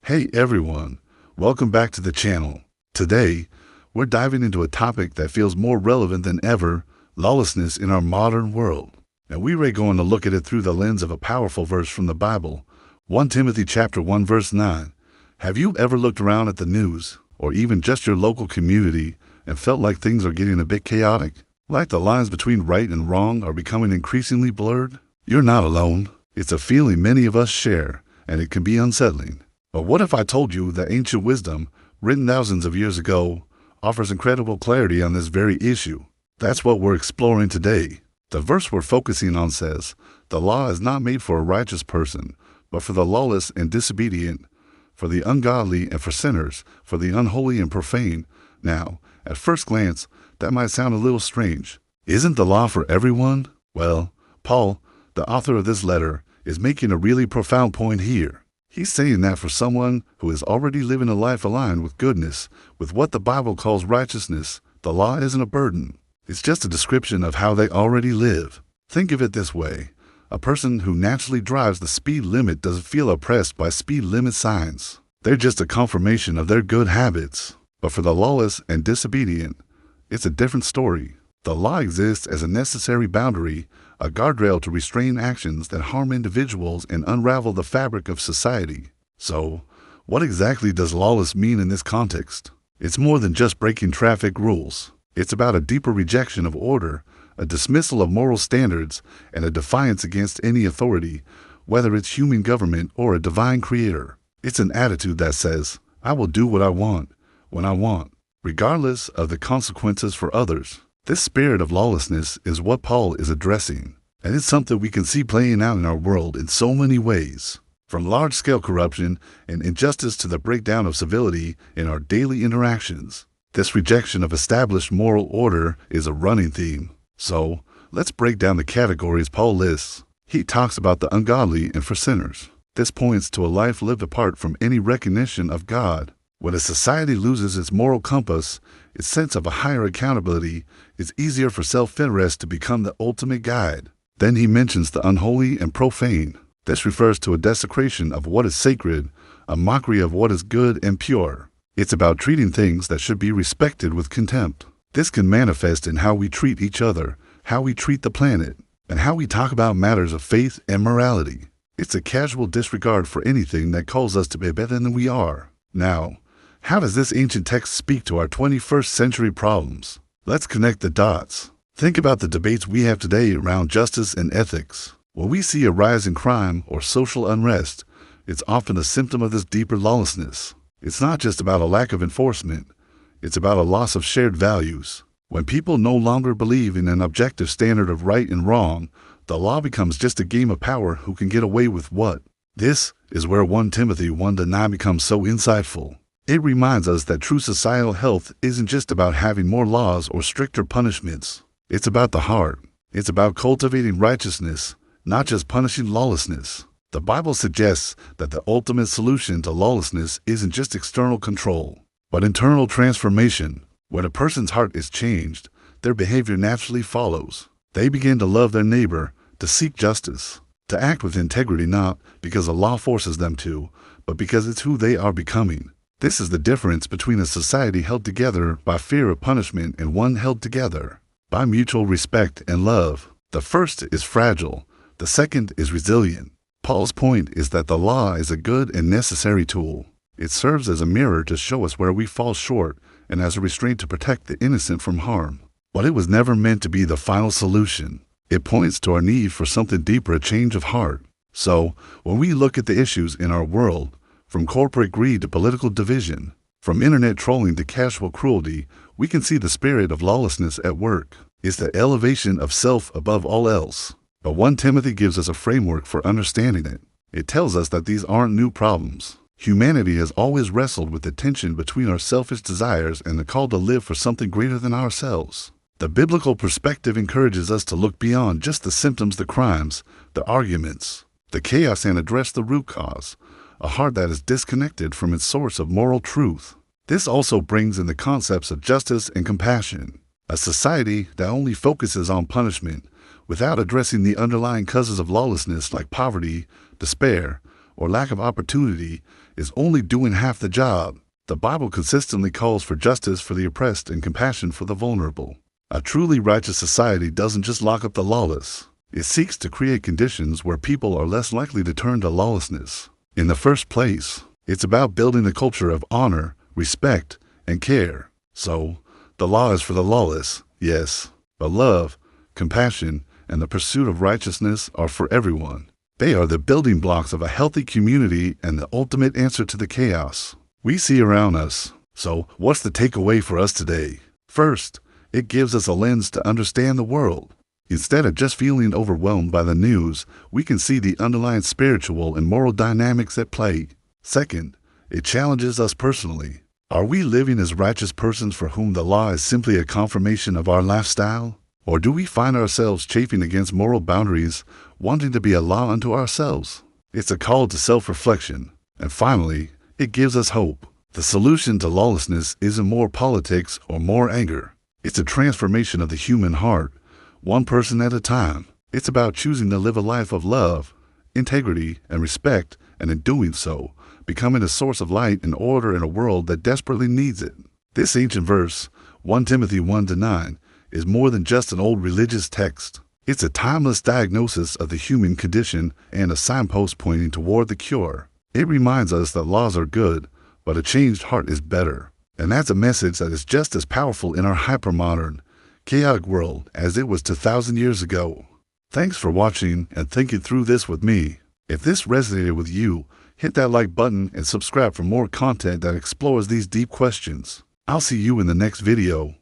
Hey everyone, welcome back to the channel. Today, we're diving into a topic that feels more relevant than ever, lawlessness in our modern world. And we're going to look at it through the lens of a powerful verse from the Bible, 1 Timothy chapter 1 verse 9. Have you ever looked around at the news, or even just your local community, and felt like things are getting a bit chaotic? Like the lines between right and wrong are becoming increasingly blurred? You're not alone. It's a feeling many of us share, and it can be unsettling. But what if I told you that ancient wisdom, written thousands of years ago, offers incredible clarity on this very issue? That's what we're exploring today. The verse we're focusing on says, "The law is not made for a righteous person, but for the lawless and disobedient, for the ungodly and for sinners, for the unholy and profane." Now, at first glance, that might sound a little strange. Isn't the law for everyone? Well, Paul, the author of this letter, is making a really profound point here. He's saying that for someone who is already living a life aligned with goodness, with what the Bible calls righteousness, the law isn't a burden. It's just a description of how they already live. Think of it this way. A person who naturally drives the speed limit doesn't feel oppressed by speed limit signs. They're just a confirmation of their good habits. But for the lawless and disobedient, it's a different story. The law exists as a necessary boundary, a guardrail to restrain actions that harm individuals and unravel the fabric of society. So, what exactly does lawless mean in this context? It's more than just breaking traffic rules. It's about a deeper rejection of order, a dismissal of moral standards, and a defiance against any authority, whether it's human government or a divine creator. It's an attitude that says, "I will do what I want, when I want, regardless of the consequences for others." This spirit of lawlessness is what Paul is addressing, and it's something we can see playing out in our world in so many ways. From large-scale corruption and injustice to the breakdown of civility in our daily interactions. This rejection of established moral order is a running theme. So, let's break down the categories Paul lists. He talks about the ungodly and for sinners. This points to a life lived apart from any recognition of God. When a society loses its moral compass, its sense of a higher accountability, it's easier for self-interest to become the ultimate guide. Then he mentions the unholy and profane. This refers to a desecration of what is sacred, a mockery of what is good and pure. It's about treating things that should be respected with contempt. This can manifest in how we treat each other, how we treat the planet, and how we talk about matters of faith and morality. It's a casual disregard for anything that calls us to be better than we are. Now, how does this ancient text speak to our 21st century problems? Let's connect the dots. Think about the debates we have today around justice and ethics. When we see a rise in crime or social unrest, it's often a symptom of this deeper lawlessness. It's not just about a lack of enforcement. It's about a loss of shared values. When people no longer believe in an objective standard of right and wrong, the law becomes just a game of power who can get away with what. This is where 1 Timothy 1-9 becomes so insightful. It reminds us that true societal health isn't just about having more laws or stricter punishments. It's about the heart. It's about cultivating righteousness, not just punishing lawlessness. The Bible suggests that the ultimate solution to lawlessness isn't just external control, but internal transformation. When a person's heart is changed, their behavior naturally follows. They begin to love their neighbor, to seek justice, to act with integrity not because the law forces them to, but because it's who they are becoming. This is the difference between a society held together by fear of punishment and one held together by mutual respect and love. The first is fragile, the second is resilient. Paul's point is that the law is a good and necessary tool. It serves as a mirror to show us where we fall short and as a restraint to protect the innocent from harm. But it was never meant to be the final solution. It points to our need for something deeper, a change of heart. So, when we look at the issues in our world, from corporate greed to political division, from internet trolling to casual cruelty, we can see the spirit of lawlessness at work. It's the elevation of self above all else. But 1 Timothy gives us a framework for understanding it. It tells us that these aren't new problems. Humanity has always wrestled with the tension between our selfish desires and the call to live for something greater than ourselves. The biblical perspective encourages us to look beyond just the symptoms, the crimes, the arguments, the chaos, and address the root cause, a heart that is disconnected from its source of moral truth. This also brings in the concepts of justice and compassion. A society that only focuses on punishment without addressing the underlying causes of lawlessness like poverty, despair, or lack of opportunity is only doing half the job. The Bible consistently calls for justice for the oppressed and compassion for the vulnerable. A truly righteous society doesn't just lock up the lawless. It seeks to create conditions where people are less likely to turn to lawlessness. In the first place, it's about building a culture of honor, respect, and care. So, the law is for the lawless, yes, but love, compassion, and the pursuit of righteousness are for everyone. They are the building blocks of a healthy community and the ultimate answer to the chaos we see around us. So, what's the takeaway for us today? First, it gives us a lens to understand the world. Instead of just feeling overwhelmed by the news, we can see the underlying spiritual and moral dynamics at play. Second, it challenges us personally. Are we living as righteous persons for whom the law is simply a confirmation of our lifestyle? Or do we find ourselves chafing against moral boundaries, wanting to be a law unto ourselves? It's a call to self-reflection. And finally, it gives us hope. The solution to lawlessness isn't more politics or more anger. It's a transformation of the human heart, one person at a time. It's about choosing to live a life of love, integrity, and respect, and in doing so, becoming a source of light and order in a world that desperately needs it. This ancient verse, 1 Timothy 1-9, is more than just an old religious text. It's a timeless diagnosis of the human condition and a signpost pointing toward the cure. It reminds us that laws are good, but a changed heart is better. And that's a message that is just as powerful in our hypermodern, chaotic world as it was 2,000 years ago. Thanks for watching and thinking through this with me. If this resonated with you, hit that like button and subscribe for more content that explores these deep questions. I'll see you in the next video.